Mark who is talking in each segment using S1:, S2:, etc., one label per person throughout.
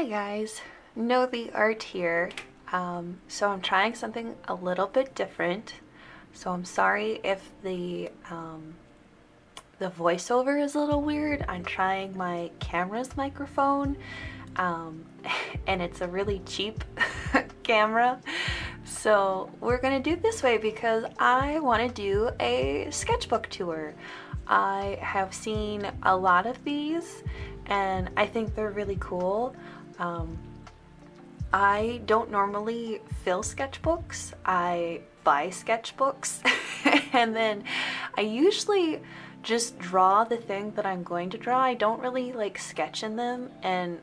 S1: Hi guys, know the art here. So I'm trying something a little bit different. So I'm sorry if the voiceover is a little weird. I'm trying my camera's microphone, and it's a really cheap camera. So we're gonna do it this way because I want to do a sketchbook tour. I have seen a lot of these and I think they're really cool. I don't normally fill sketchbooks. I buy sketchbooks and then I usually just draw the thing that I'm going to draw. I don't really like sketch in them, and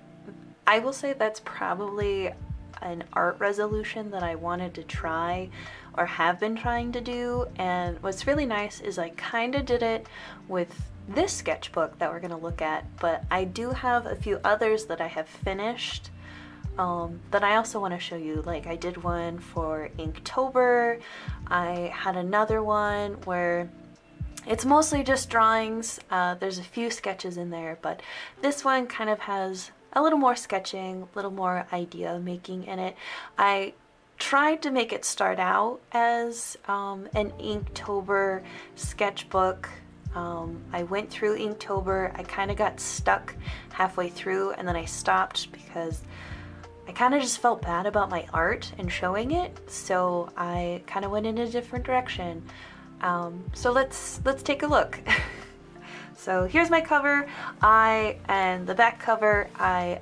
S1: I will say that's probably an art resolution that I wanted to try or have been trying to do. And what's really nice is I kind of did it with this sketchbook that we're going to look at, but I do have a few others that I have finished that I also want to show you. Like I did one for Inktober. I had another one where it's mostly just drawings. There's a few sketches in there, but this one kind of has a little more sketching, a little more idea making in it. I tried to make it start out as an Inktober sketchbook. I went through Inktober. I kind of got stuck halfway through and then I stopped because I kind of just felt bad about my art and showing it, so I kind of went in a different direction. So let's take a look. So here's my cover. And the back cover, I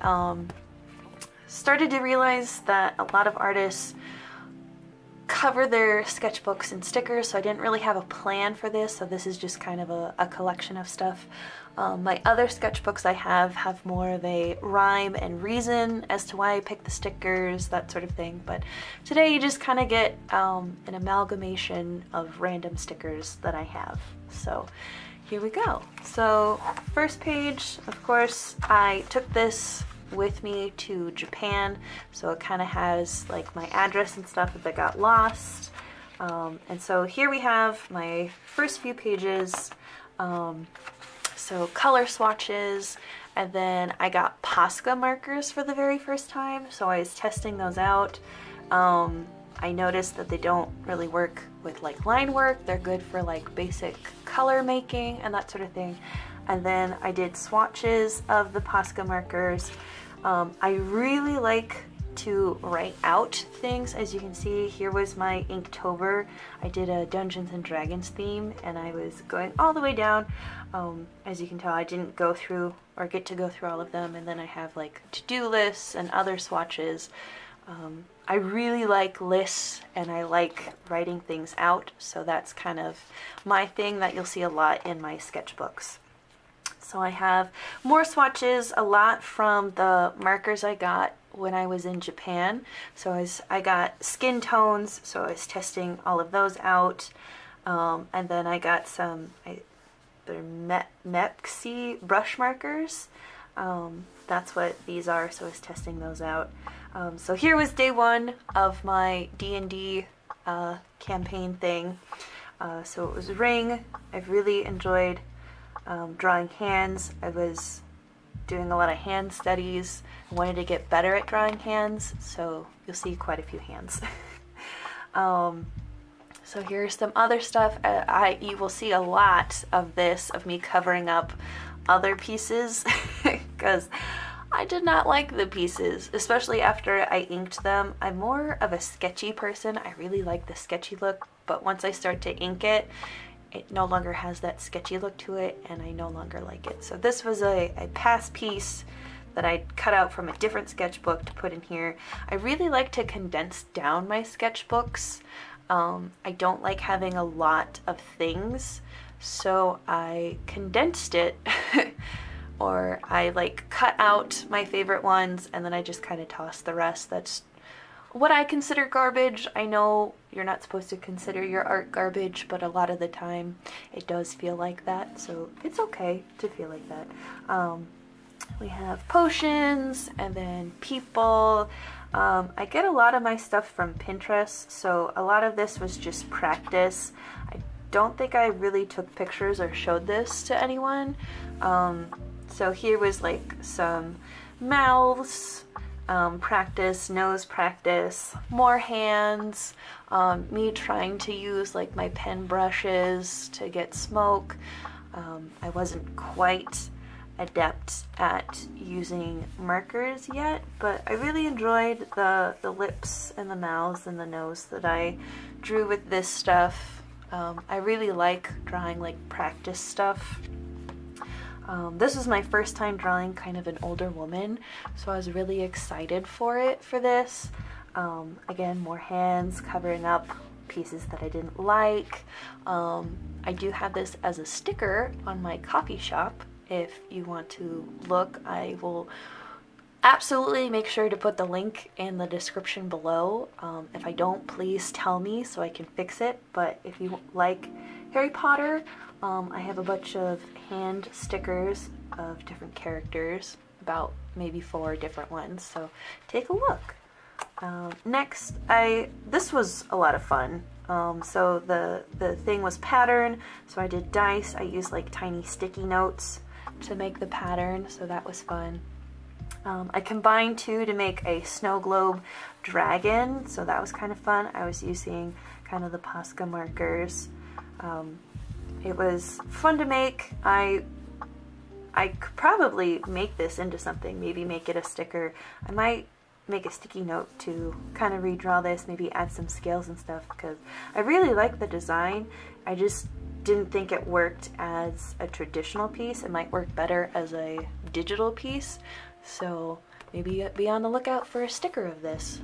S1: started to realize that a lot of artists cover their sketchbooks in stickers, so I didn't really have a plan for this, so this is just kind of a collection of stuff. My other sketchbooks I have more of a rhyme and reason as to why I picked the stickers, that sort of thing, but today you just kind of get an amalgamation of random stickers that I have. So here we go. So first page, of course, I took this with me to Japan, so it kind of has like my address and stuff if I got lost. And so here we have my first few pages. So color swatches, and then I got Posca markers for the very first time, so I was testing those out. I noticed that they don't really work with like line work. They're good for like basic color making and that sort of thing. And then I did swatches of the Posca markers. I really like to write out things. As you can see, here was my Inktober. I did a Dungeons and Dragons theme and I was going all the way down. As you can tell, I didn't go through or get to go through all of them, and then I have like to-do lists and other swatches. I really like lists and I like writing things out, so that's kind of my thing that you'll see a lot in my sketchbooks. So I have more swatches, a lot from the markers I got when I was in Japan. So I got skin tones, so I was testing all of those out. And then I got some they're Mepsi brush markers. That's what these are, so I was testing those out. So here was day one of my D&D campaign thing. So it was a ring. I've really enjoyed drawing hands. I was doing a lot of hand studies. I wanted to get better at drawing hands, so you'll see quite a few hands. So here's some other stuff. You will see a lot of this, of me covering up other pieces because I did not like the pieces, especially after I inked them. I'm more of a sketchy person. I really like the sketchy look, but once I start to ink it, it no longer has that sketchy look to it, and I no longer like it. So this was a past piece that I cut out from a different sketchbook to put in here. I really like to condense down my sketchbooks. I don't like having a lot of things, so I condensed it or I like cut out my favorite ones and then I just kind of toss the rest. That's what I consider garbage. I know you're not supposed to consider your art garbage, but a lot of the time it does feel like that, so it's okay to feel like that. We have potions and then people. I get a lot of my stuff from Pinterest, so a lot of this was just practice. I don't think I really took pictures or showed this to anyone. So here was like some mouths, practice, nose practice, more hands, me trying to use like my pen brushes to get smoke. I wasn't quite adept at using markers yet, but I really enjoyed the lips and the mouths and the nose that I drew with this stuff. I really like drawing like practice stuff. This was my first time drawing kind of an older woman, so I was really excited for this. Again, more hands covering up pieces that I didn't like. I do have this as a sticker on my coffee shop. If you want to look, I will absolutely make sure to put the link in the description below. If I don't, please tell me so I can fix it. But if you like Harry Potter, I have a bunch of hand stickers of different characters, about maybe 4 different ones, so take a look. Next, this was a lot of fun. So the thing was pattern, so I did dice. I used like tiny sticky notes to make the pattern, so that was fun. I combined 2 to make a snow globe dragon, so that was kind of fun. I was using kind of the Posca markers. It was fun to make. I could probably make this into something, maybe make it a sticker. I might make a sticky note to kind of redraw this, maybe add some scales and stuff, because I really like the design. I just didn't think it worked as a traditional piece. It might work better as a digital piece, so maybe be on the lookout for a sticker of this.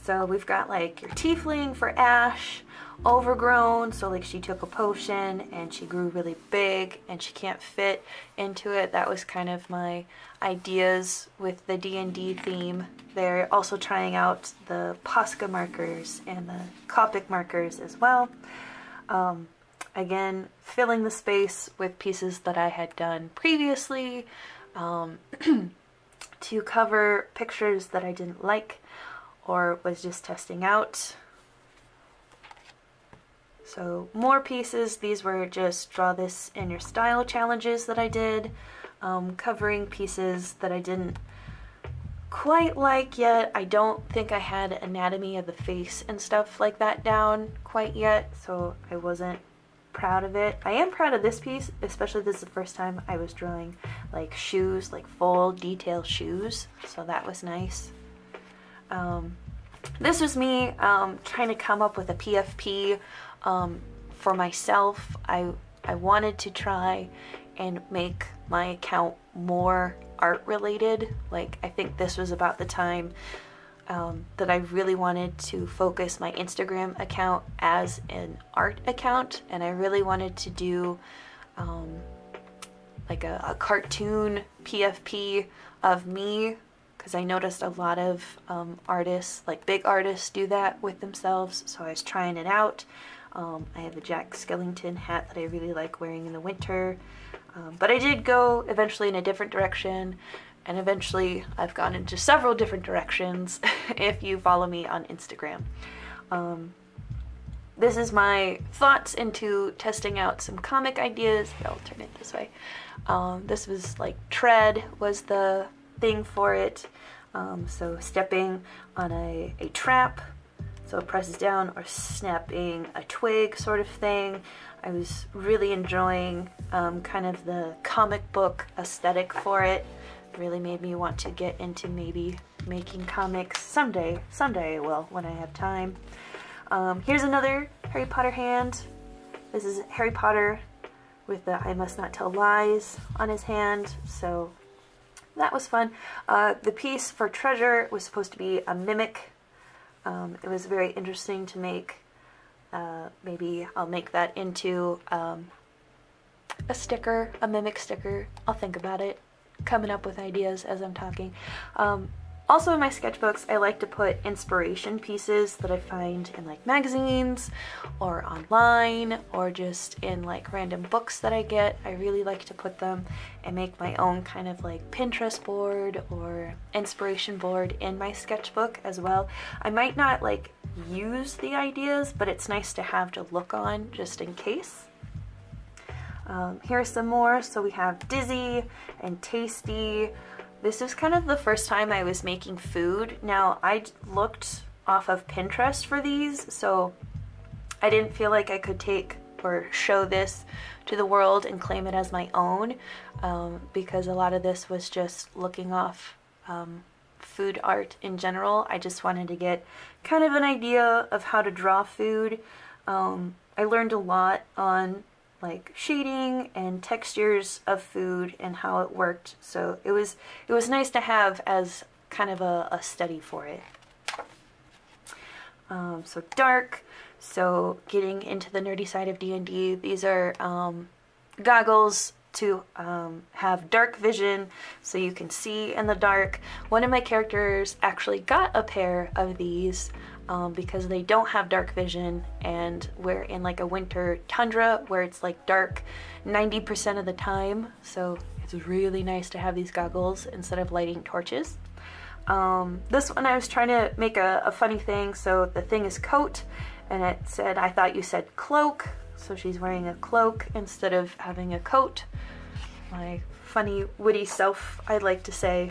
S1: So we've got like your tiefling for Ash, overgrown, so like she took a potion and she grew really big and she can't fit into it. That was kind of my ideas with the D&D theme. They're also trying out the Posca markers and the Copic markers as well. Again, filling the space with pieces that I had done previously to cover pictures that I didn't like or was just testing out. So more pieces. These were just draw this in your style challenges that I did, covering pieces that I didn't quite like yet. I don't think I had anatomy of the face and stuff like that down quite yet, so I wasn't proud of it. I am proud of this piece, especially this is the first time I was drawing like shoes, like full detail shoes, so that was nice. This was me trying to come up with a PFP for myself. I wanted to try and make my account more art related. Like, I think this was about the time that I really wanted to focus my Instagram account as an art account, and I really wanted to do like a cartoon PFP of me, because I noticed a lot of artists, like big artists, do that with themselves, so I was trying it out. I have a Jack Skellington hat that I really like wearing in the winter, but I did go eventually in a different direction, and eventually I've gone into several different directions if you follow me on Instagram. This is my thoughts into testing out some comic ideas. I'll turn it this way. This was like tread was the thing for it. So stepping on a trap, so it presses down, or snapping a twig sort of thing. I was really enjoying kind of the comic book aesthetic for it. It really made me want to get into maybe making comics someday. Someday I will, when I have time. Here's another Harry Potter hand. This is Harry Potter with the I must not tell lies on his hand, so that was fun. The piece for treasure was supposed to be a mimic. It was very interesting to make. Maybe I'll make that into a sticker, a mimic sticker. I'll think about it. Coming up with ideas as I'm talking. Also in my sketchbooks, I like to put inspiration pieces that I find in like magazines or online or just in like random books that I get. I really like to put them and make my own kind of like Pinterest board or inspiration board in my sketchbook as well. I might not like use the ideas, but it's nice to have to look on just in case. Here's some more. So we have Dizzy and Tasty. this is kind of the first time I was making food. Now, I looked off of Pinterest for these, so I didn't feel like I could take or show this to the world and claim it as my own, because a lot of this was just looking off food art in general. I just wanted to get kind of an idea of how to draw food. I learned a lot on like shading and textures of food and how it worked, so it was nice to have as kind of a study for it. So dark, so getting into the nerdy side of D&D, these are goggles to have dark vision so you can see in the dark. One of my characters actually got a pair of these because they don't have dark vision, and we're in like a winter tundra where it's like dark 90% of the time, so it's really nice to have these goggles instead of lighting torches. This one I was trying to make a funny thing, so the thing is coat, and it said, I thought you said cloak, so she's wearing a cloak instead of having a coat. My funny witty self, I'd like to say.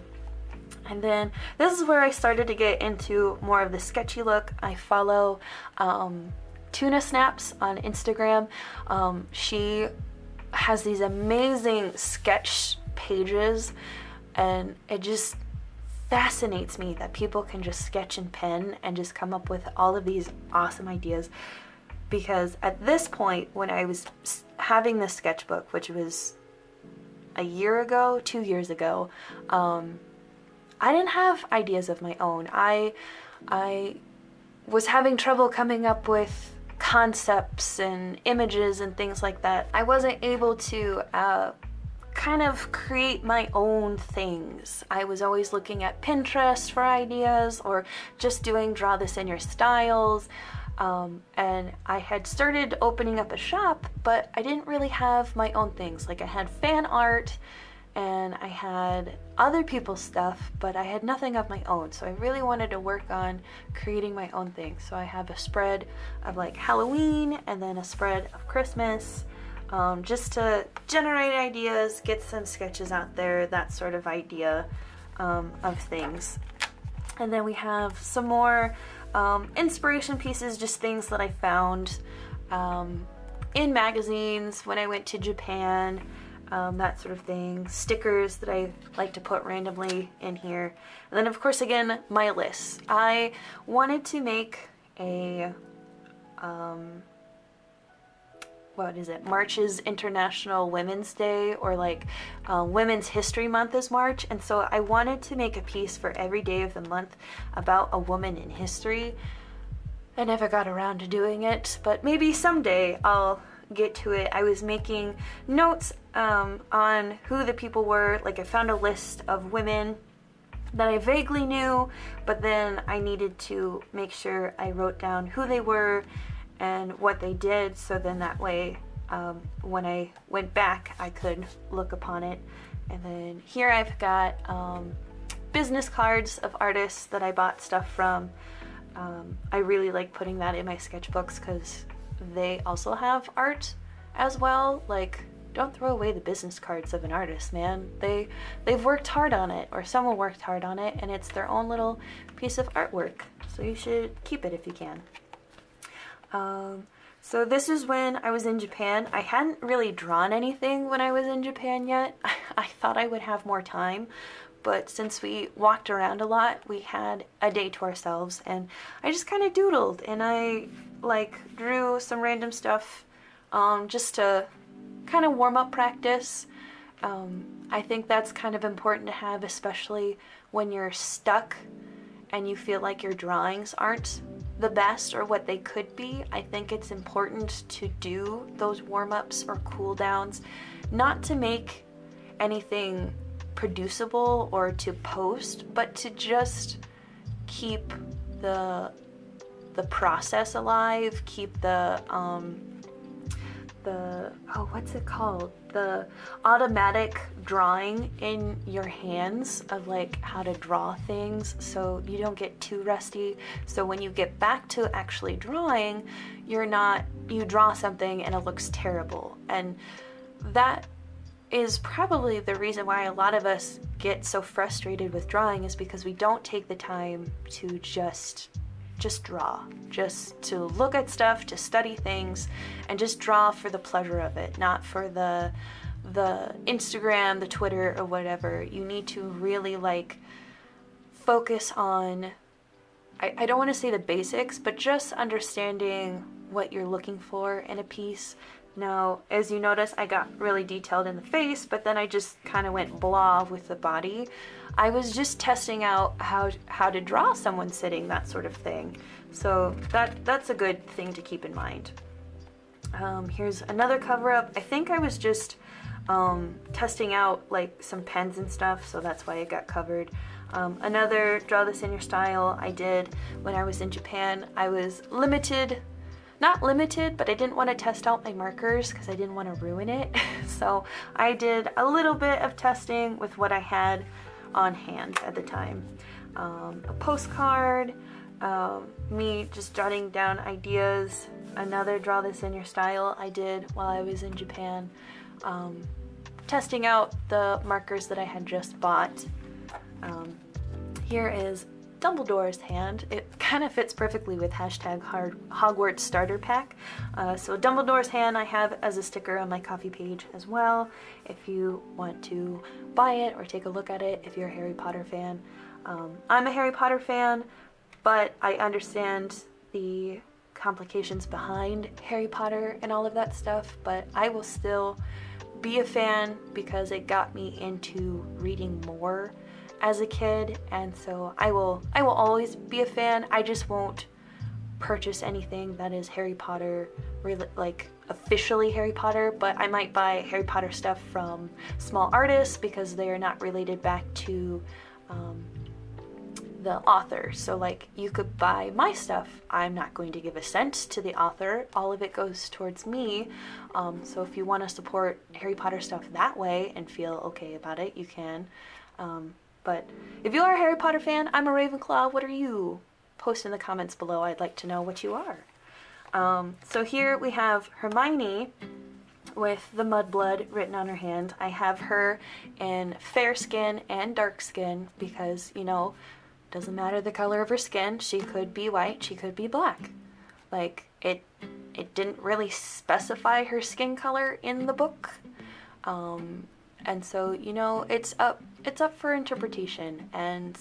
S1: And then this is where I started to get into more of the sketchy look. I follow Tuna Snaps on Instagram. She has these amazing sketch pages, and it just fascinates me that people can just sketch in pen and just come up with all of these awesome ideas. Because at this point, when I was having this sketchbook, which was a year ago, 2 years ago, I didn't have ideas of my own. I was having trouble coming up with concepts and images and things like that. I wasn't able to kind of create my own things. I was always looking at Pinterest for ideas, or just doing draw this in your styles. And I had started opening up a shop, but I didn't really have my own things. Like, I had fan art and I had other people's stuff, but I had nothing of my own. So I really wanted to work on creating my own things. So I have a spread of like Halloween and then a spread of Christmas, just to generate ideas, get some sketches out there, that sort of idea of things. And then we have some more inspiration pieces, just things that I found in magazines when I went to Japan, that sort of thing. Stickers that I like to put randomly in here. And then of course, again, my lists. I wanted to make a, what is it? March is International Women's Day, or like Women's History Month is March. And so I wanted to make a piece for every day of the month about a woman in history. I never got around to doing it, but maybe someday I'll get to it. I was making notes on who the people were. Like, I found a list of women that I vaguely knew, but then I needed to make sure I wrote down who they were and what they did, so then that way when I went back I could look upon it. And then here I've got business cards of artists that I bought stuff from. I really like putting that in my sketchbooks because they also have art as well. Like, don't throw away the business cards of an artist, man. They've worked hard on it, or someone worked hard on it, and it's their own little piece of artwork, so you should keep it if you can. So this is when I was in Japan. I hadn't really drawn anything when I was in Japan yet. I thought I would have more time, but since we walked around a lot, we had a day to ourselves, and I just kind of doodled, and I like drew some random stuff just to kind of warm up practice. I think that's kind of important to have, especially when you're stuck and you feel like your drawings aren't the best or what they could be. I think it's important to do those warm-ups or cool downs, not to make anything producible or to post, but to just keep the process alive, keep the oh, what's it called? The automatic drawing in your hands of like how to draw things, so you don't get too rusty. So when you get back to actually drawing, you draw something and it looks terrible. And that is probably the reason why a lot of us get so frustrated with drawing, is because we don't take the time to just draw, just to look at stuff, to study things, and just draw for the pleasure of it, not for the Instagram, the Twitter, or whatever. You need to really like focus on, I don't want to say the basics, but just understanding what you're looking for in a piece. Now, as you notice, I got really detailed in the face, but then I just kind of went blah with the body. I was just testing out how to draw someone sitting, that sort of thing. So that's a good thing to keep in mind. Here's another cover-up. I think I was just testing out like some pens and stuff, so that's why it got covered. Another Draw This in Your Style I did when I was in Japan. I was not limited, but I didn't want to test out my markers because I didn't want to ruin it. So I did a little bit of testing with what I had on hand at the time. A postcard, me just jotting down ideas. Another Draw This in Your Style I did while I was in Japan. Testing out the markers that I had just bought. Here is Dumbledore's hand. It kind of fits perfectly with hashtag Hogwarts starter pack. So Dumbledore's hand I have as a sticker on my coffee page as well, if you want to buy it or take a look at it if you're a Harry Potter fan. I'm a Harry Potter fan, but I understand the complications behind Harry Potter and all of that stuff, but I will still be a fan because it got me into reading more as a kid, and so I will always be a fan. I just won't purchase anything that is Harry Potter, like officially Harry Potter, but I might buy Harry Potter stuff from small artists because they are not related back to the author. So like, you could buy my stuff. I'm not going to give a cent to the author. All of it goes towards me. So if you want to support Harry Potter stuff that way and feel okay about it, you can. But if you are a Harry Potter fan, I'm a Ravenclaw. What are you? Post in the comments below. I'd like to know what you are. So here we have Hermione with the mudblood written on her hand. I have her in fair skin and dark skin because, you know, doesn't matter the color of her skin. She could be white, she could be black. Like, it didn't really specify her skin color in the book. And so, you know, it's up for interpretation, and,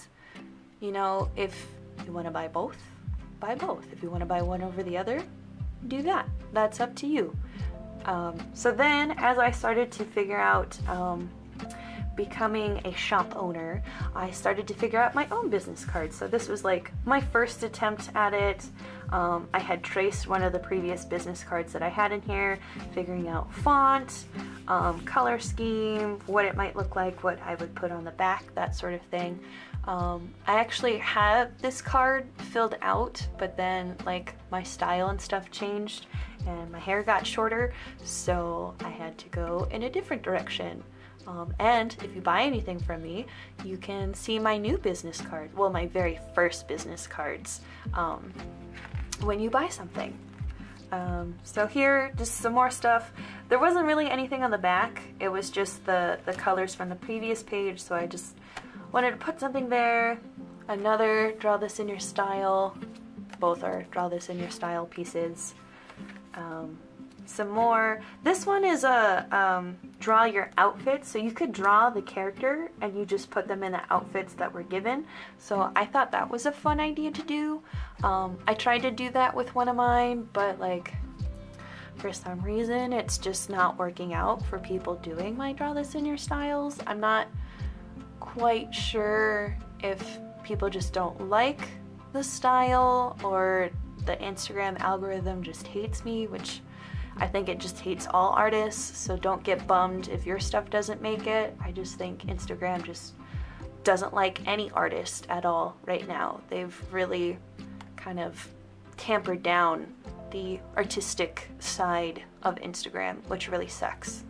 S1: you know, if you want to buy both, buy both. If you want to buy one over the other, do that. That's up to you. So then, as I started to figure out becoming a shop owner, I started to figure out my own business cards. So this was like my first attempt at it. I had traced one of the previous business cards that I had in here, figuring out font, color scheme, what it might look like, what I would put on the back, that sort of thing. I actually had this card filled out, but then like my style and stuff changed and my hair got shorter, so I had to go in a different direction. And if you buy anything from me, you can see my new business card, well, my very first business cards, when you buy something. So here, just some more stuff. There wasn't really anything on the back. It was just the colors from the previous page, so I just wanted to put something there. Another Draw This in Your Style. Both are Draw This in Your Style pieces. Some more. This one is a draw your outfit, so you could draw the character and you just put them in the outfits that were given. So I thought that was a fun idea to do. I tried to do that with one of mine, but like, for some reason it's just not working out for people doing my Draw This in Your Styles. I'm not quite sure if people just don't like the style or the Instagram algorithm just hates me, which I think it just hates all artists, so don't get bummed if your stuff doesn't make it. I just think Instagram just doesn't like any artist at all right now. They've really kind of tampered down the artistic side of Instagram, which really sucks.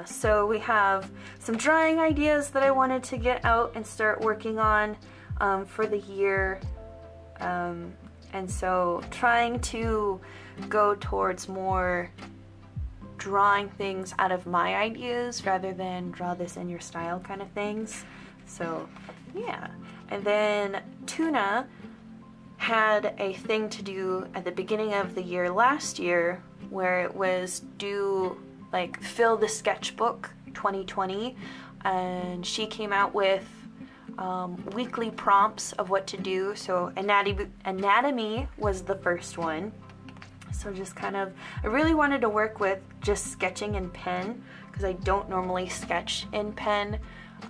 S1: So we have some drawing ideas that I wanted to get out and start working on for the year. And so trying to go towards more drawing things out of my ideas rather than draw this in your style kind of things. So yeah. And then Tuna had a thing to do at the beginning of the year last year where it was do like fill the sketchbook 2020, and she came out with weekly prompts of what to do. So anatomy was the first one. So just kind of, I really wanted to work with just sketching in pen because I don't normally sketch in pen.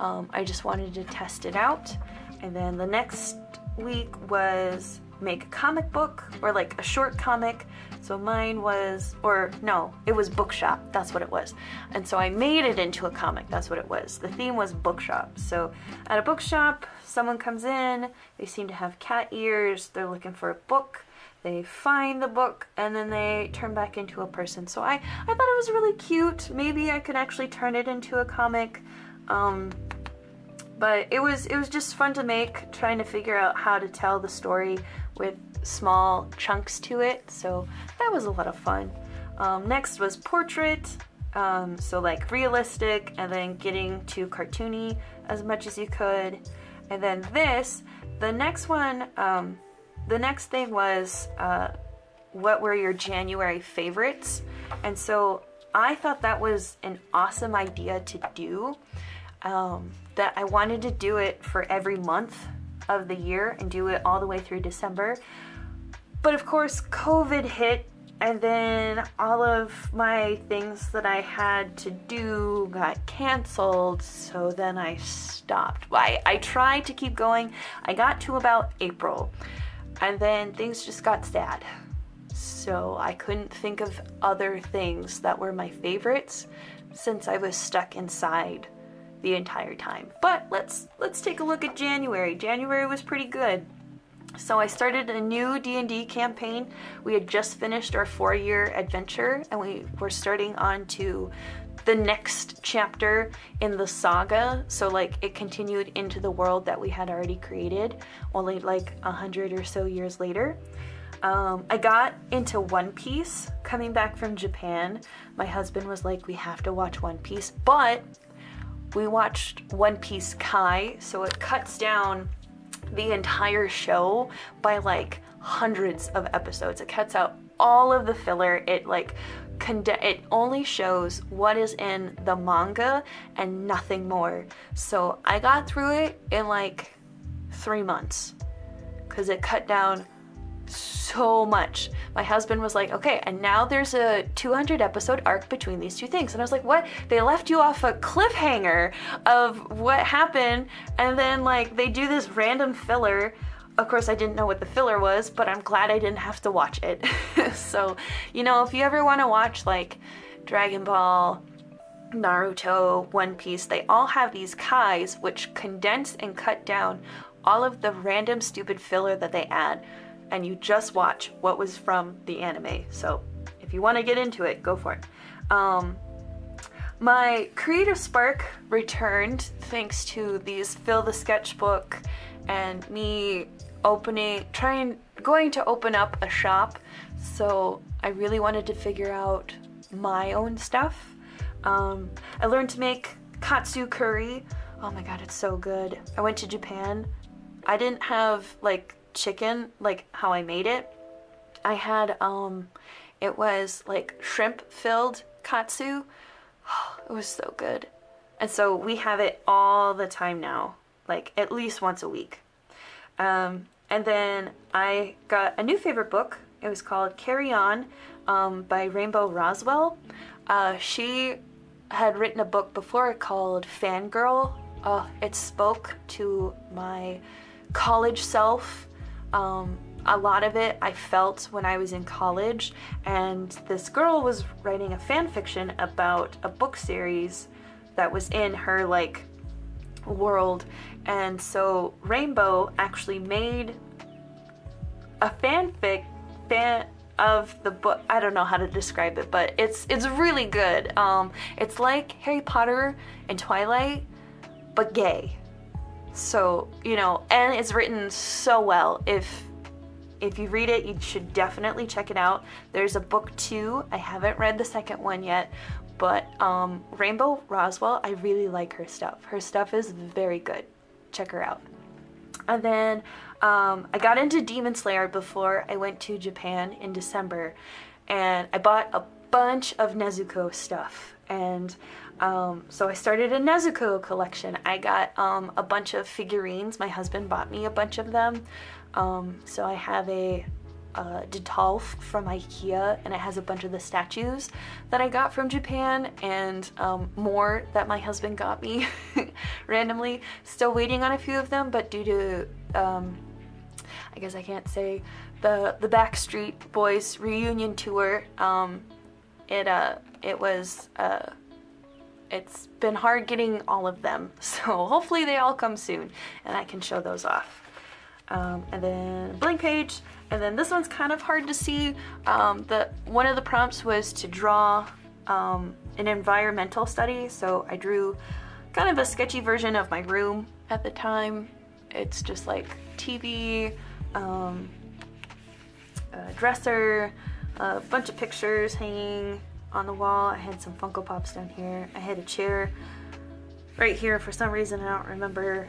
S1: I just wanted to test it out. And then the next week was make a comic book or like a short comic. So mine was, or no, it was bookshop. That's what it was. And so I made it into a comic. That's what it was. The theme was bookshop. So at a bookshop, someone comes in, they seem to have cat ears, they're looking for a book, they find the book, and then they turn back into a person. So I thought it was really cute. Maybe I could actually turn it into a comic. But it was just fun to make, trying to figure out how to tell the story with small chunks to it. So that was a lot of fun. Next was portrait, so like realistic, and then getting to cartoony as much as you could. And then the next one, the next thing was what were your January favorites? And so I thought that was an awesome idea to do. That I wanted to do it for every month of the year and do it all the way through December. But of course, COVID hit, and then all of my things that I had to do got canceled, so then I stopped. I tried to keep going. I got to about April, and then things just got sad. So I couldn't think of other things that were my favorites since I was stuck inside the entire time. But let's take a look at January. January was pretty good. So I started a new D&D campaign. We had just finished our 4-year adventure, and we were starting on to the next chapter in the saga. So like it continued into the world that we had already created, only like 100 or so years later. I got into One Piece coming back from Japan. My husband was like, we have to watch One Piece, but we watched One Piece Kai, so it cuts down the entire show by like hundreds of episodes. It cuts out all of the filler. It like it only shows what is in the manga and nothing more. So I got through it in like 3 months because it cut down so much. My husband was like, okay, and now there's a 200 episode arc between these two things. And I was like, what? They left you off a cliffhanger of what happened, and then like they do this random filler. Of course, I didn't know what the filler was, but I'm glad I didn't have to watch it. So, you know, if you ever want to watch like Dragon Ball, Naruto, One Piece, they all have these Kais which condense and cut down all of the random stupid filler that they add, and you just watch what was from the anime. So if you want to get into it, go for it. My creative spark returned thanks to these fill the sketchbook and me going to open up a shop. So I really wanted to figure out my own stuff. I learned to make katsu curry. Oh my god, it's so good. I went to Japan. I didn't have like chicken like how I made it. I had it was like shrimp filled katsu. It was so good. And so we have it all the time now, like at least once a week. And then I got a new favorite book. It was called Carry On by Rainbow Roswell. She had written a book before called Fangirl. It spoke to my college self. A lot of it I felt when I was in college, and this girl was writing a fan fiction about a book series that was in her like world, and so Rainbow actually made a fanfic of the book. I don't know how to describe it, but it's really good. It's like Harry Potter and Twilight, but gay. So, you know, and it's written so well. If you read it, you should definitely check it out. There's a book 2. I haven't read the second one yet, but Rainbow Roswell, I really like her stuff. Her stuff is very good. Check her out. And then I got into Demon Slayer before I went to Japan in December, and I bought a bunch of Nezuko stuff. And so I started a Nezuko collection. I got a bunch of figurines. My husband bought me a bunch of them. So I have a Detolf from IKEA, and it has a bunch of the statues that I got from Japan, and more that my husband got me randomly. Still waiting on a few of them, but due to I guess I can't say, the Backstreet Boys reunion tour, it's been hard getting all of them, so hopefully they all come soon and I can show those off. And then blank page, and then this one's kind of hard to see. One of the prompts was to draw an environmental study, so I drew kind of a sketchy version of my room at the time. It's just like TV, a dresser, a bunch of pictures hanging on the wall. I had some Funko Pops down here. I had a chair right here for some reason, I don't remember.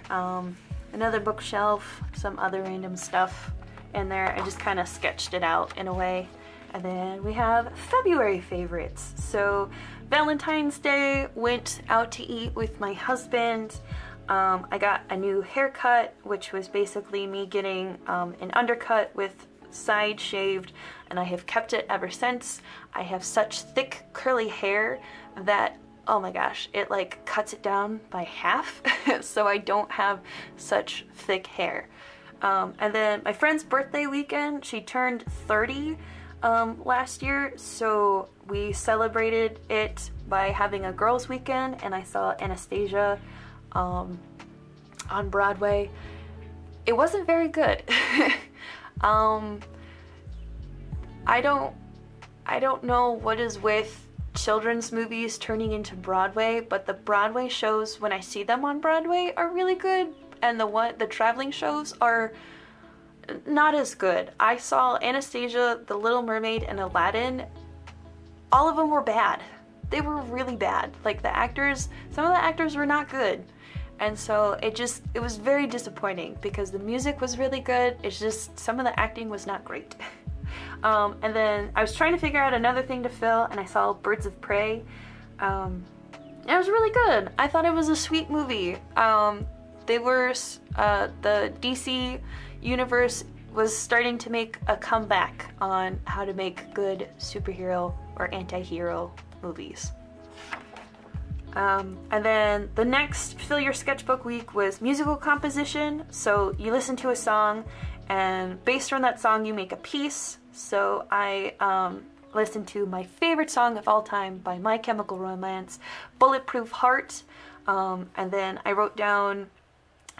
S1: Another bookshelf, some other random stuff in there. I just kind of sketched it out in a way. And then we have February favorites. So Valentine's Day, went out to eat with my husband. I got a new haircut, which was basically me getting an undercut with side shaved, and I have kept it ever since. I have such thick curly hair that, oh my gosh, it like cuts it down by half, so I don't have such thick hair. And then my friend's birthday weekend, she turned 30 last year, so we celebrated it by having a girls' weekend, and I saw Anastasia on Broadway. It wasn't very good. I don't know what is with children's movies turning into Broadway, but the Broadway shows, when I see them on Broadway, are really good, and the traveling shows are not as good. I saw Anastasia, The Little Mermaid, and Aladdin. All of them were bad. They were really bad. Like the actors, some of the actors were not good. And so it was very disappointing because the music was really good. It's just some of the acting was not great. And then I was trying to figure out another thing to fill, and I saw Birds of Prey. It was really good. I thought it was a sweet movie. The DC universe was starting to make a comeback on how to make good superhero or anti-hero movies. And then the next Fill Your Sketchbook week was musical composition. So you listen to a song, and based on that song you make a piece. So I listened to my favorite song of all time by My Chemical Romance, Bulletproof Heart, and then I wrote down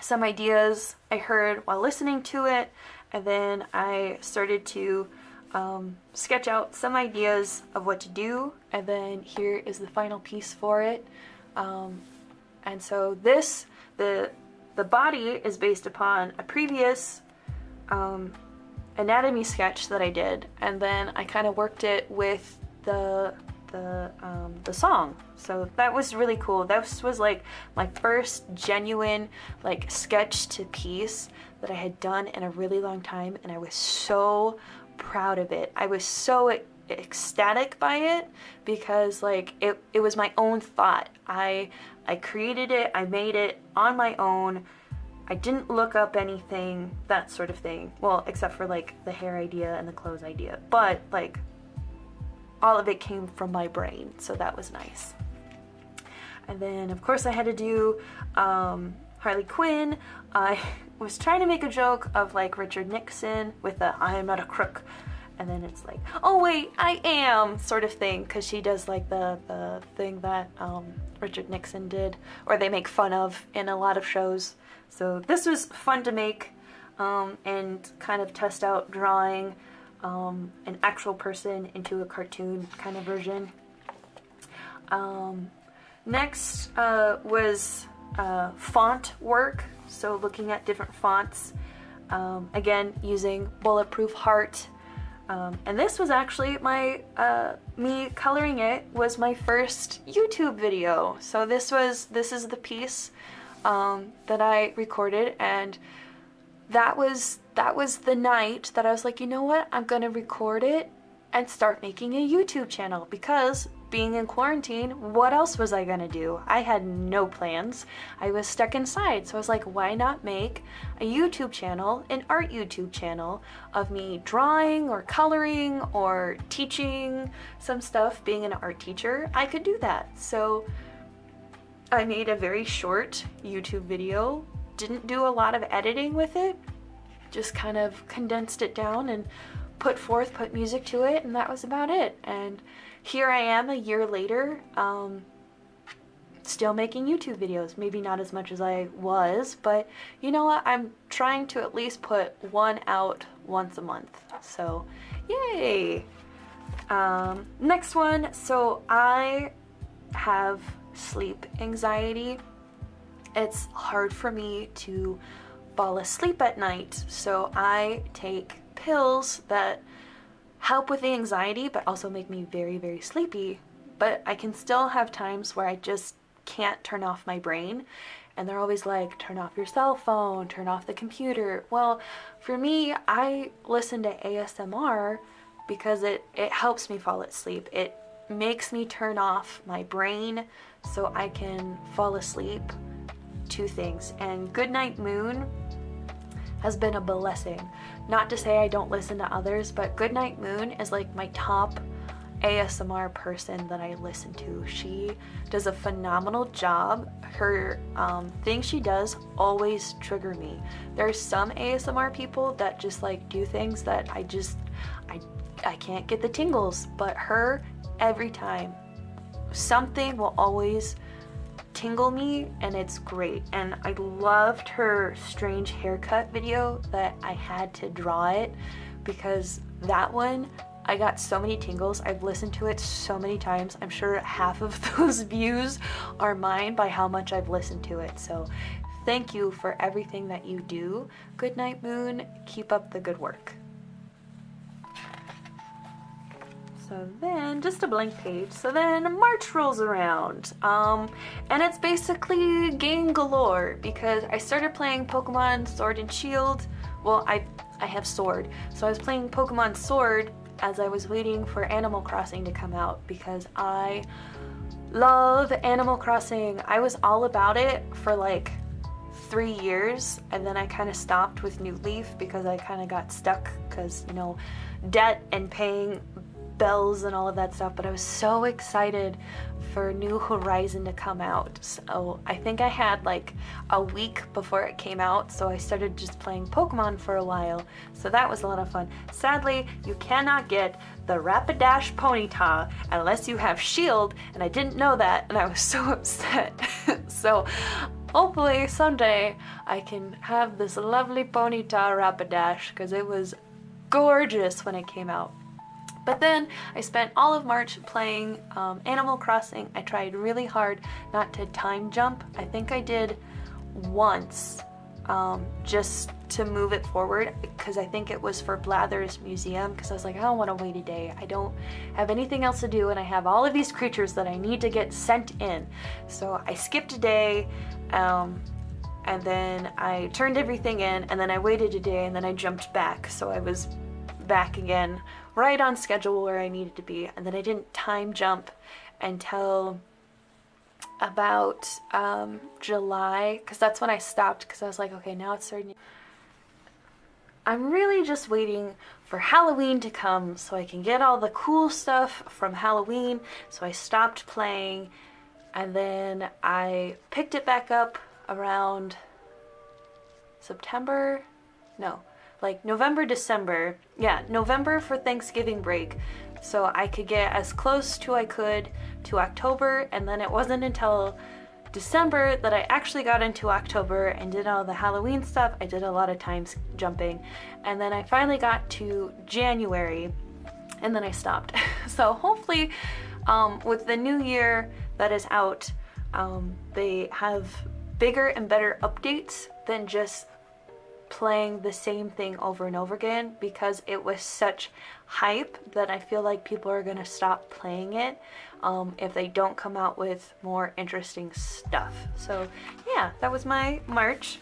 S1: some ideas I heard while listening to it, and then I started to sketch out some ideas of what to do, and then here is the final piece for it. And so the body is based upon a previous anatomy sketch that I did, and then I kind of worked it with the song. So that was really cool. This was like my first genuine like sketch to piece that I had done in a really long time, and I was so proud of it. I was so ecstatic by it because like it was my own thought. I created it, I made it on my own. I didn't look up anything, that sort of thing. Well, except for like the hair idea and the clothes idea, but like all of it came from my brain, so that was nice. And then of course I had to do Harley Quinn. I was trying to make a joke of like Richard Nixon with the "I am not a crook," and then it's like, "Oh wait, I am," sort of thing, because she does like the thing that Richard Nixon did, or they make fun of in a lot of shows. So this was fun to make and kind of test out drawing an actual person into a cartoon kind of version. Next was font work, so looking at different fonts. again using Bulletproof Heart. And this was actually my, me coloring it was my first YouTube video. So this is the piece that I recorded, and that was the night that I was like, you know what, I'm gonna record it and start making a YouTube channel, because being in quarantine, what else was I gonna do? I had no plans. I was stuck inside, so I was like, why not make a YouTube channel, an art YouTube channel of me drawing or coloring or teaching some stuff. Being an art teacher, I could do that. So I made a very short YouTube video, didn't do a lot of editing with it, just kind of condensed it down and put music to it, and that was about it. And here I am a year later, still making YouTube videos. Maybe not as much as I was, but you know what? I'm trying to at least put one out once a month. So, yay! Next one. So I have sleep anxiety. It's hard for me to fall asleep at night, so I take pills that help with the anxiety but also make me very, very sleepy. But I can still have times where I just can't turn off my brain, and they're always like, turn off your cell phone, turn off the computer. Well, for me, I listen to ASMR because it helps me fall asleep. It makes me turn off my brain so I can fall asleep to things. And Goodnight Moon has been a blessing. Not to say I don't listen to others, but Goodnight Moon is like my top ASMR person that I listen to. She does a phenomenal job. Her things she does always trigger me. There's some ASMR people that just like do things that I can't get the tingles, but her, every time, something will always tingle me, and it's great. And I loved her strange haircut video that I had to draw it, because that one, I got so many tingles. I've listened to it so many times. I'm sure half of those views are mine by how much I've listened to it. So thank you for everything that you do, Goodnight Moon. Keep up the good work. So then, just a blank page. So then March rolls around, and it's basically game galore, because I started playing Pokemon Sword and Shield. Well, I have Sword, so I was playing Pokemon Sword as I was waiting for Animal Crossing to come out, because I love Animal Crossing. I was all about it for like 3 years, and then I kind of stopped with New Leaf because I kind of got stuck because, you know, debt and paying bells and all of that stuff. But I was so excited for New Horizon to come out, so I think I had like a week before it came out, so I started just playing Pokemon for a while. So that was a lot of fun. Sadly, you cannot get the Rapidash Ponyta unless you have Shield, and I didn't know that, and I was so upset. So hopefully someday I can have this lovely Ponyta Rapidash, because it was gorgeous when it came out. But then I spent all of March playing Animal Crossing. I tried really hard not to time jump. I think I did once, just to move it forward, because I think it was for Blather's Museum, because I was like, I don't want to wait a day. I don't have anything else to do, and I have all of these creatures that I need to get sent in. So I skipped a day, and then I turned everything in, and then I waited a day, and then I jumped back. So I was back again, right on schedule where I needed to be. And then I didn't time jump until about July, because that's when I stopped, because I was like, okay, now it's starting. I'm really just waiting for Halloween to come so I can get all the cool stuff from Halloween. So I stopped playing, and then I picked it back up around September, no, like November, December. Yeah, November for Thanksgiving break. So I could get as close to I could to October, and then it wasn't until December that I actually got into October and did all the Halloween stuff. I did a lot of times jumping, and then I finally got to January, and then I stopped. So hopefully with the new year that is out, they have bigger and better updates than just playing the same thing over and over again because it was such hype that I feel like people are gonna stop playing it if they don't come out with more interesting stuff. So yeah, that was my March.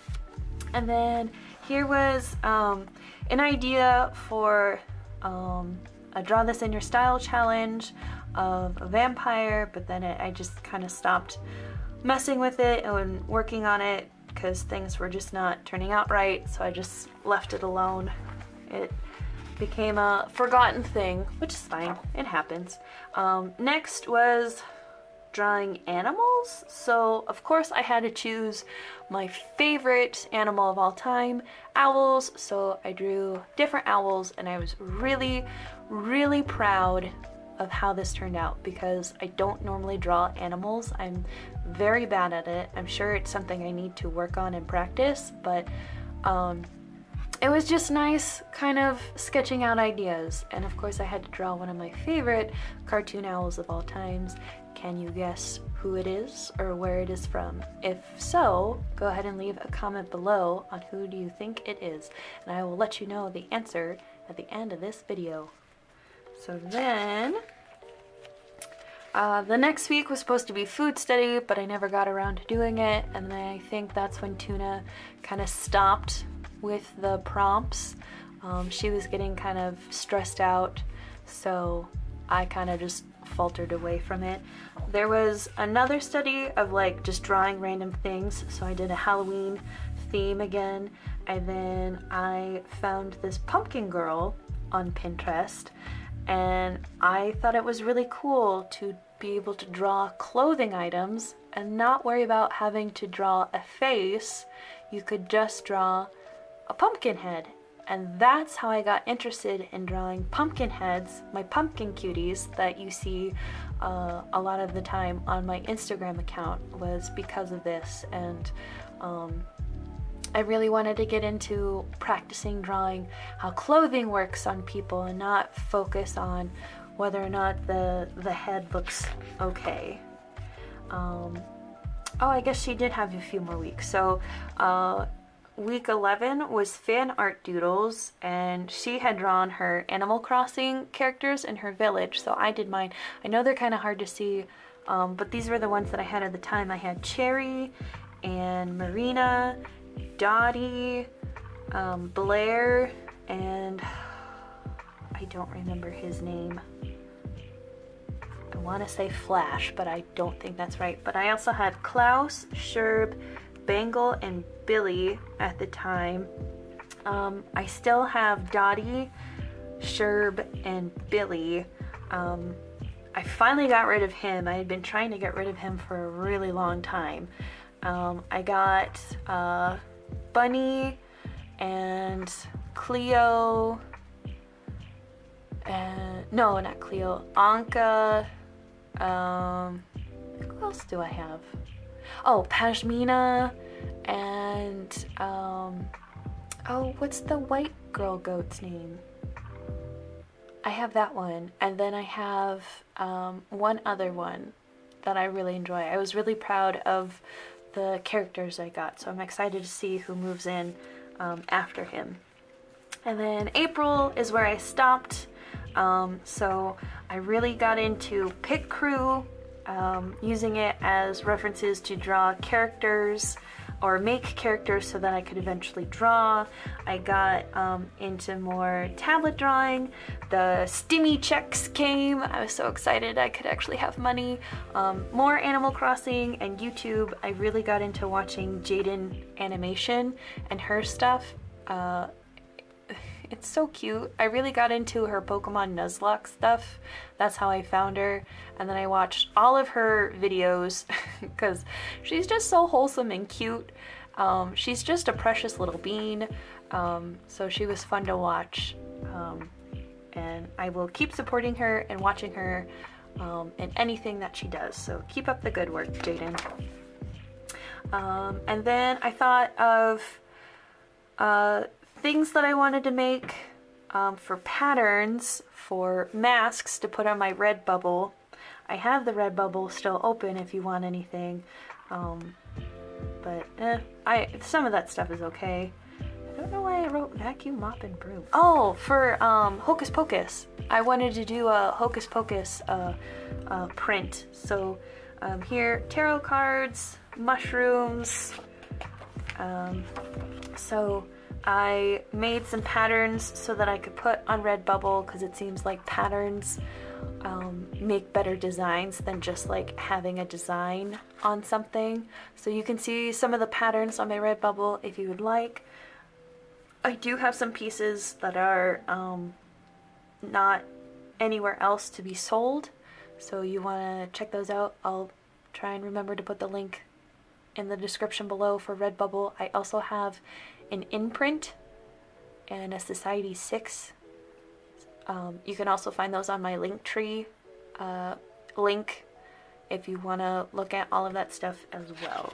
S1: And then here was an idea for a Draw This in Your Style challenge of a vampire, but then I just kind of stopped messing with it and working on it because things were just not turning out right, so I just left it alone. It became a forgotten thing, which is fine, it happens. Next was drawing animals, so of course I had to choose my favorite animal of all time, owls, so I drew different owls, and I was really proud of how this turned out because I don't normally draw animals. I'm very bad at it. I'm sure it's something I need to work on and practice, but it was just nice kind of sketching out ideas. And of course I had to draw one of my favorite cartoon owls of all times. Can you guess who it is or where it is from? If so, go ahead and leave a comment below on who do you think it is, and I will let you know the answer at the end of this video. So then, the next week was supposed to be food study, but I never got around to doing it, and then I think that's when Tuna kind of stopped with the prompts. She was getting kind of stressed out, so I kind of just faltered away from it. There was another study of like just drawing random things, so I did a Halloween theme again, and then I found this pumpkin girl on Pinterest, and I thought it was really cool to be able to draw clothing items and not worry about having to draw a face. You could just draw a pumpkin head, and that's how I got interested in drawing pumpkin heads, my pumpkin cuties that you see a lot of the time on my Instagram account, was because of this. And I really wanted to get into practicing drawing how clothing works on people and not focus on whether or not the head looks okay. Oh, I guess she did have a few more weeks. So week 11 was fan art doodles, and she had drawn her Animal Crossing characters in her village, so I did mine. I know they're kind of hard to see, but these were the ones that I had at the time. I had Cherry and Marina, Dottie, Blair, and I don't remember his name. I want to say Flash, but I don't think that's right. But I also had Klaus, Sherb, Bangle, and Billy at the time. I still have Dottie, Sherb, and Billy. I finally got rid of him. I had been trying to get rid of him for a really long time. I got Bunny and Cleo, and no, not Cleo, Anka. Who else do I have? Oh, Pashmina, and oh, what's the white girl goat's name? I have that one, and then I have one other one that I really enjoy. I was really proud of the characters I got, so I'm excited to see who moves in after him. And then April is where I stopped, so I really got into Pit Crew, using it as references to draw characters or make characters so that I could eventually draw. I got into more tablet drawing. The Stimmy checks came. I was so excited I could actually have money. More Animal Crossing and YouTube. I really got into watching Dnd Animation and her stuff. It's so cute. I really got into her Pokemon Nuzlocke stuff. That's how I found her. And then I watched all of her videos because she's just so wholesome and cute. She's just a precious little bean. So she was fun to watch. And I will keep supporting her and watching her in anything that she does. So keep up the good work, Dnd. And then I thought of things that I wanted to make for patterns for masks to put on my Redbubble. I have the Redbubble still open if you want anything, but some of that stuff is okay. I don't don't know why I wrote vacuum, mop, and broom. Oh, for Hocus Pocus. I wanted to do a Hocus Pocus print. So here, tarot cards, mushrooms. So I made some patterns so that I could put on Redbubble, because it seems like patterns make better designs than just like having a design on something. So you can see some of the patterns on my Redbubble if you would like. I do have some pieces that are not anywhere else to be sold, so you want to check those out. I'll try and remember to put the link in the description below for Redbubble. I also have an imprint and a Society 6. You can also find those on my Linktree link if you want to look at all of that stuff as well.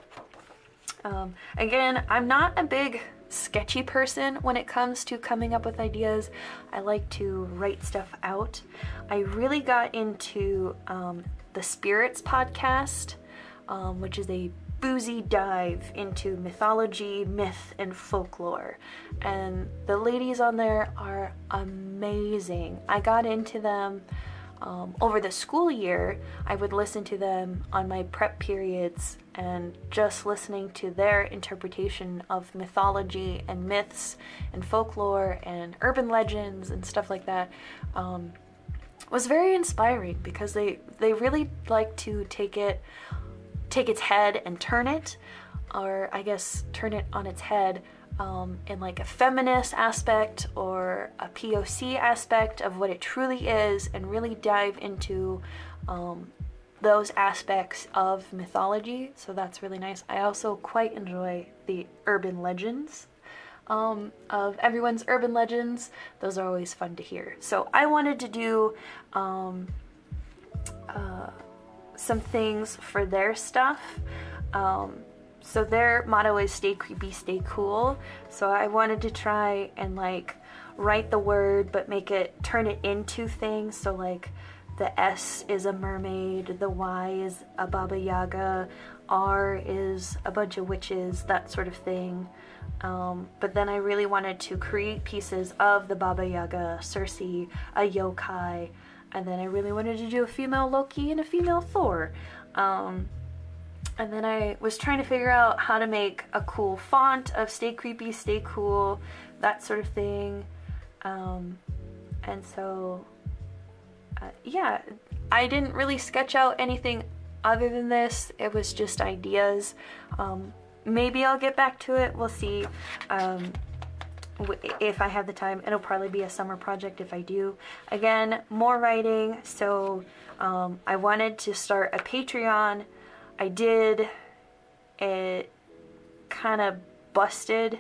S1: Again, I'm not a big sketchy person when it comes to coming up with ideas. I like to write stuff out. I really got into the Spirits podcast, which is a boozy dive into mythology, myth, and folklore. And the ladies on there are amazing. I got into them over the school year. I would listen to them on my prep periods, and just listening to their interpretation of mythology and myths and folklore and urban legends and stuff like that was very inspiring, because they really like to take its head and turn it, or I guess turn it on its head in like a feminist aspect or a POC aspect of what it truly is, and really dive into those aspects of mythology. So that's really nice. I also quite enjoy the urban legends of everyone's urban legends. Those are always fun to hear. So I wanted to do some things for their stuff. So their motto is stay creepy, stay cool. So I wanted to try and like write the word but turn it into things. So like the S is a mermaid, the Y is a Baba Yaga, R is a bunch of witches, that sort of thing. But then I really wanted to create pieces of the Baba Yaga, Circe, a yokai, and then I really wanted to do a female Loki and a female Thor. And then I was trying to figure out how to make a cool font of stay creepy, stay cool, that sort of thing. And so, yeah, I didn't really sketch out anything other than this. It was just ideas. Maybe I'll get back to it. We'll see. If I have the time. It'll probably be a summer project if I do. Again, more writing. So I wanted to start a Patreon. I did. It kind of busted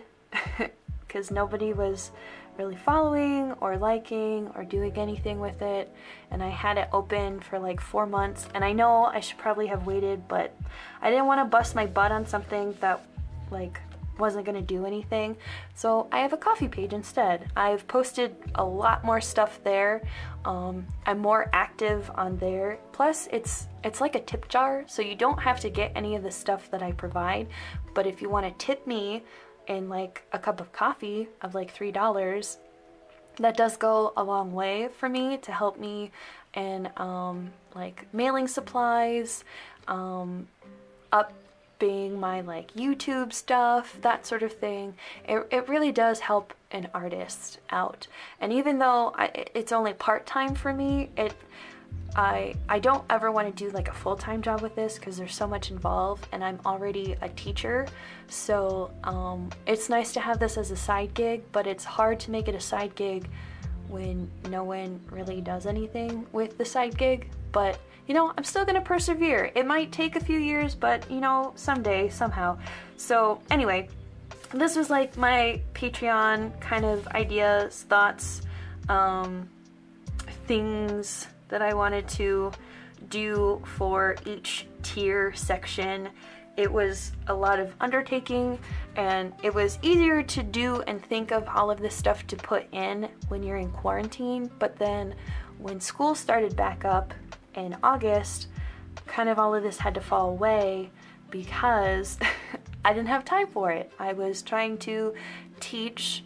S1: because nobody was really following or liking or doing anything with it, and I had it open for like 4 months, and I know I should probably have waited, but I didn't want to bust my butt on something that like wasn't gonna do anything. So I have a coffee page instead. I've posted a lot more stuff there. I'm more active on there. Plus it's like a tip jar, so you don't have to get any of the stuff that I provide, but if you want to tip me in like a cup of coffee of like $3, that does go a long way for me to help me in like mailing supplies, upping my like YouTube stuff, that sort of thing. It really does help an artist out. And even though it's only part-time for me, I don't ever want to do like a full-time job with this because there's so much involved, and I'm already a teacher, so it's nice to have this as a side gig, but it's hard to make it a side gig when no one really does anything with the side gig. But you know, I'm still gonna persevere. It might take a few years, but you know, someday, somehow. So anyway, this was like my Patreon kind of ideas, thoughts, things that I wanted to do for each tier section. It was a lot of undertaking, and it was easier to do and think of all of this stuff to put in when you're in quarantine. But then when school started back up in August, kind of all of this had to fall away because I didn't have time for it. I was trying to teach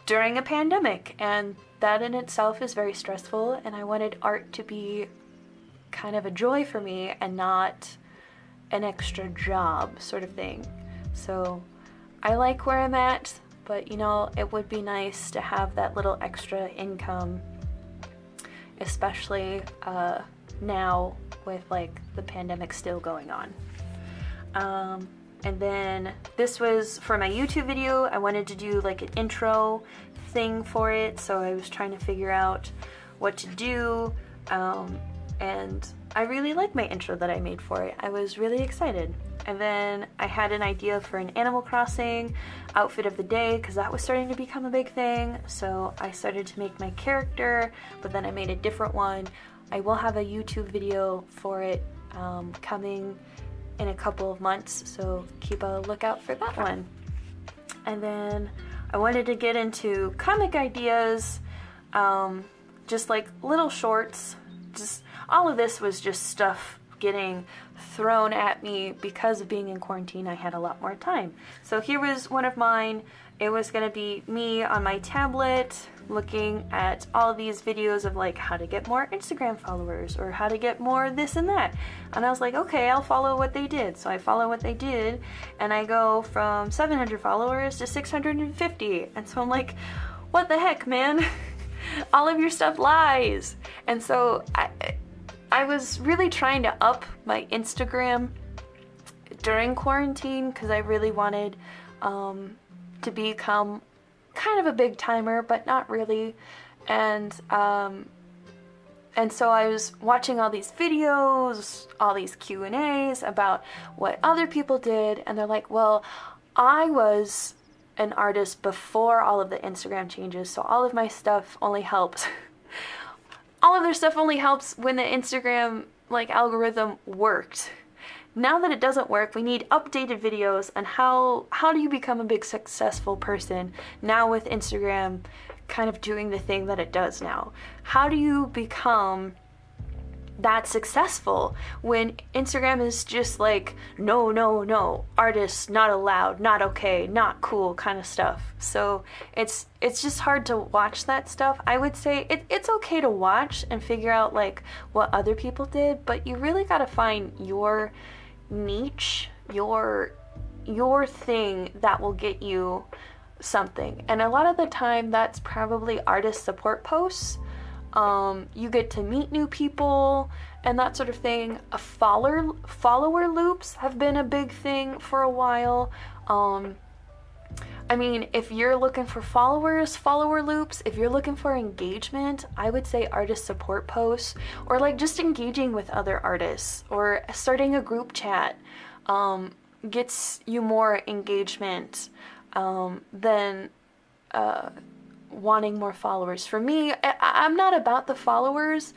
S1: during a pandemic, and that in itself is very stressful, and I wanted art to be kind of a joy for me and not an extra job sort of thing. So I like where I'm at, but you know, it would be nice to have that little extra income, especially now with like the pandemic still going on. And then this was for my YouTube video. I wanted to do like an intro thing for it, so I was trying to figure out what to do, and I really like my intro that I made for it. I was really excited. And then I had an idea for an Animal Crossing outfit of the day, because that was starting to become a big thing, so I started to make my character, but then I made a different one. I will have a YouTube video for it coming in a couple of months, so keep a lookout for that one. And then I wanted to get into comic ideas, just like little shorts. Just all of this was just stuff getting thrown at me because of being in quarantine. I had a lot more time. So here was one of mine. It was gonna be me on my tablet looking at all these videos of like how to get more Instagram followers or how to get more this and that. And I was like, okay, I'll follow what they did. So I follow what they did, and I go from 700 followers to 650. And so I'm like, what the heck, man? All of your stuff lies. And so I was really trying to up my Instagram during quarantine because I really wanted to become kind of a big timer, but not really. And so I was watching all these videos, all these Q&As about what other people did, and they're like, well, I was an artist before all of the Instagram changes, so all of my stuff only helps. All of their stuff only helps when the Instagram like algorithm worked. Now that it doesn't work, we need updated videos on how do you become a big successful person now with Instagram kind of doing the thing that it does now. How do you become that successful when Instagram is just like, no, no, no, artists not allowed, not okay, not cool kind of stuff. So it's just hard to watch that stuff. I would say it's okay to watch and figure out like what other people did, but you really gotta find your niche, your thing that will get you something. And a lot of the time that's probably artist support posts. You get to meet new people and that sort of thing. Follower loops have been a big thing for a while. I mean, if you're looking for followers, follower loops. If you're looking for engagement, I would say artist support posts, or like just engaging with other artists, or starting a group chat gets you more engagement than wanting more followers. For me, I'm not about the followers.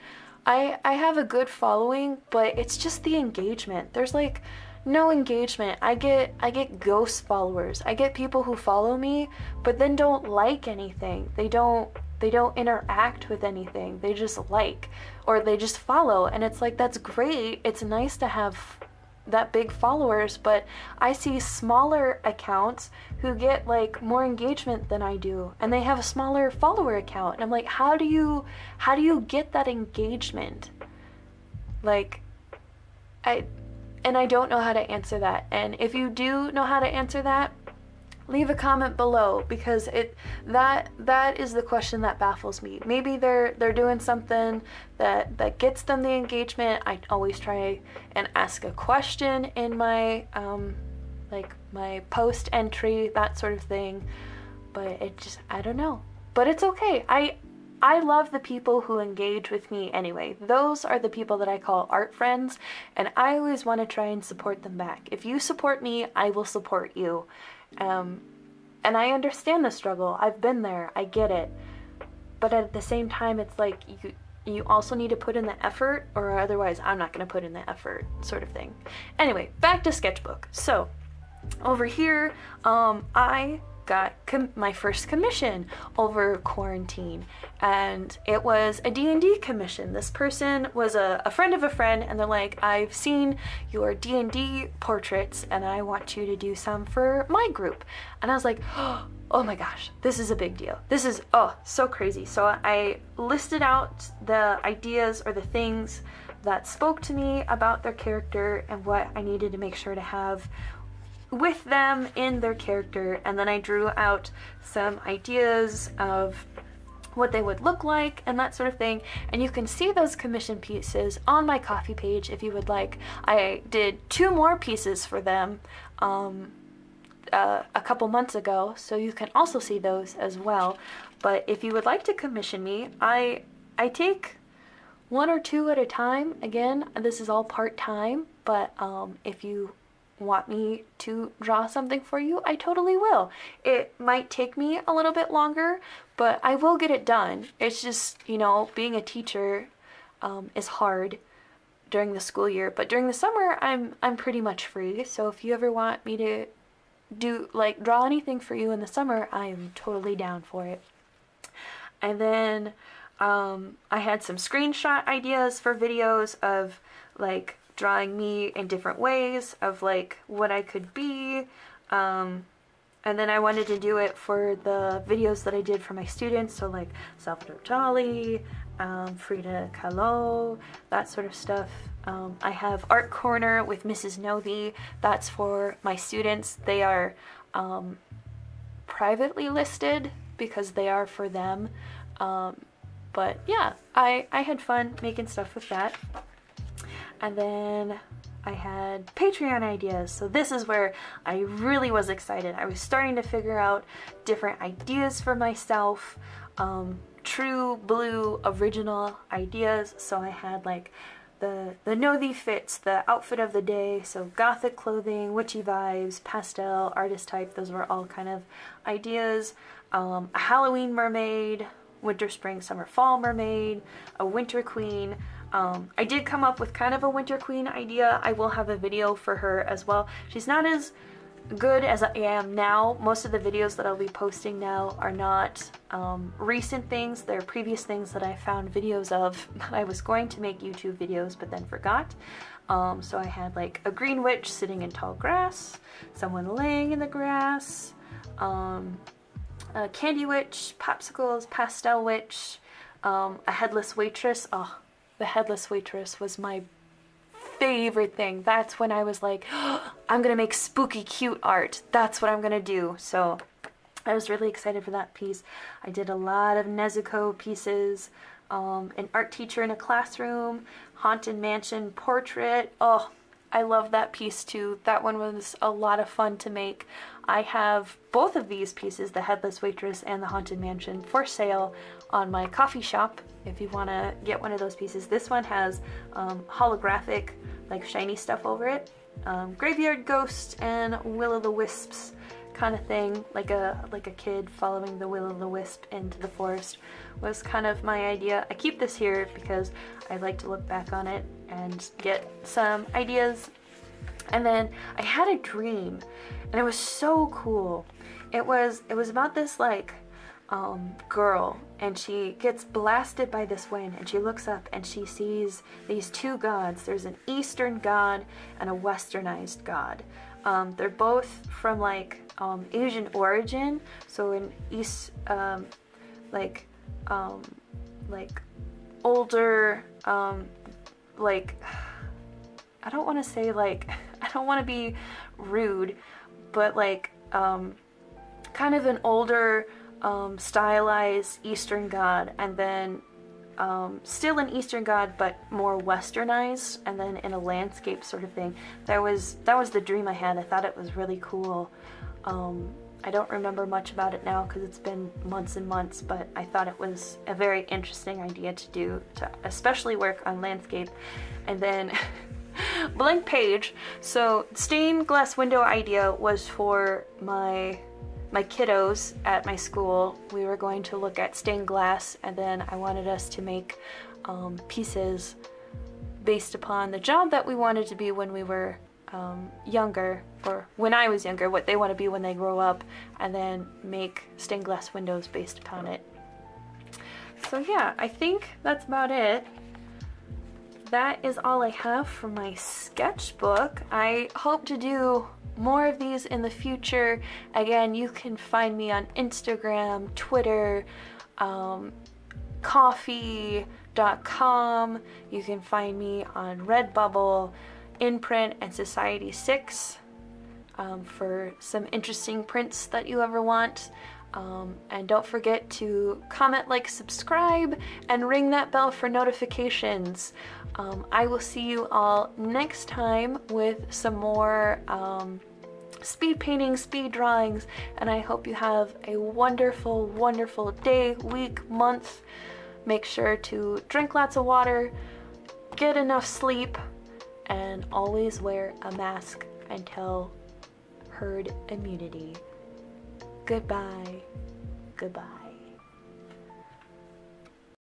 S1: I have a good following, but it's just the engagement. There's like no engagement. I get ghost followers. I get people who follow me but then don't like anything. They don't interact with anything. They just like, or they just follow, and it's like, that's great. It's nice to have that big followers, but I see smaller accounts who get like more engagement than I do, and they have a smaller follower account, and I'm like, how do you get that engagement? Like, I don't know how to answer that. And if you do know how to answer that, leave a comment below, because that is the question that baffles me. Maybe they're doing something that gets them the engagement. I always try and ask a question in my like my post entry, that sort of thing, but it just, I don't know. But it's okay. I love the people who engage with me anyway. Those are the people that I call art friends, and I always want to try and support them back. If you support me, I will support you. And I understand the struggle. I've been there. I get it. But at the same time, it's like you also need to put in the effort, or otherwise I'm not going to put in the effort, sort of thing. Anyway, back to Sketchbook. So over here, I got my first commission over quarantine, and it was a D&D commission. This person was a friend of a friend, and they're like, I've seen your D&D portraits and I want you to do some for my group. And I was like, oh my gosh, this is a big deal. This is, oh, so crazy. So I listed out the ideas or the things that spoke to me about their character and what I needed to make sure to have with them in their character, and then I drew out some ideas of what they would look like and that sort of thing, and you can see those commission pieces on my Ko-fi page if you would like. I did 2 more pieces for them a couple months ago, so you can also see those as well. But if you would like to commission me, I take 1 or 2 at a time. Again, this is all part-time, but if you want me to draw something for you, I totally will. It might take me a little bit longer, but I will get it done. It's just, you know, being a teacher is hard during the school year, but during the summer I'm pretty much free. So if you ever want me to do, like, draw anything for you in the summer, I am totally down for it. And then I had some screenshot ideas for videos of, like, drawing me in different ways of, like, what I could be, and then I wanted to do it for the videos that I did for my students, so like Salvador Dali, Frida Kahlo, that sort of stuff. I have Art Corner with Mrs. Novi. That's for my students. They are privately listed because they are for them, but yeah, I had fun making stuff with that. And then I had Patreon ideas. So this is where I really was excited. I was starting to figure out different ideas for myself, true blue original ideas. So I had like the Novi fits, the outfit of the day, so gothic clothing, witchy vibes, pastel, artist type, those were all kind of ideas. A Halloween mermaid, winter, spring, summer, fall mermaid, a winter queen. I did come up with kind of a winter queen idea. I will have a video for her as well. She's not as good as I am now. Most of the videos that I'll be posting now are not recent things. They're previous things that I found videos of that I was going to make YouTube videos but then forgot. So I had like a green witch sitting in tall grass, someone laying in the grass, a candy witch, popsicles, pastel witch, a headless waitress. Oh, the headless waitress was my favorite thing. That's when I was like, oh, I'm gonna make spooky cute art. That's what I'm gonna do. So I was really excited for that piece. I did a lot of Nezuko pieces, an art teacher in a classroom, haunted mansion portrait. Oh, I love that piece too. That one was a lot of fun to make. I have both of these pieces, the headless waitress and the haunted mansion, for sale on my Ko-fi shop if you want to get one of those pieces. This one has holographic, like shiny stuff over it. Graveyard ghost and will-o'-the-wisps kind of thing, like a kid following the will-o'-the-wisp into the forest was kind of my idea. I keep this here because I like to look back on it and get some ideas. And then I had a dream, and it was so cool. It was about this like girl, and she gets blasted by this wind, and she looks up and she sees these 2 gods. There's an Eastern god and a Westernized god. They're both from like Asian origin, so in East, like older, like, I don't want to say, like, I don't want to be rude, but like kind of an older stylized Eastern god, and then still an Eastern god but more westernized, and then in a landscape sort of thing. That was the dream I had. I thought it was really cool. I don't remember much about it now because it's been months and months, but I thought it was a very interesting idea to do, to especially work on landscape. And then blank page. So stained glass window idea was for my kiddos at my school. We were going to look at stained glass, and then I wanted us to make pieces based upon the job that we wanted to be when we were younger, or when I was younger, what they want to be when they grow up, and then make stained glass windows based upon it. So yeah, I think that's about it. That is all I have for my sketchbook. I hope to do more of these in the future. Again, you can find me on Instagram, Twitter, Ko-fi.com. You can find me on Redbubble, Imprint, and Society6 for some interesting prints that you ever want. And don't forget to comment, like, subscribe, and ring that bell for notifications. I will see you all next time with some more speed painting, speed drawings, and I hope you have a wonderful, wonderful day, week, month. Make sure to drink lots of water, get enough sleep, and always wear a mask until herd immunity. Goodbye. Goodbye.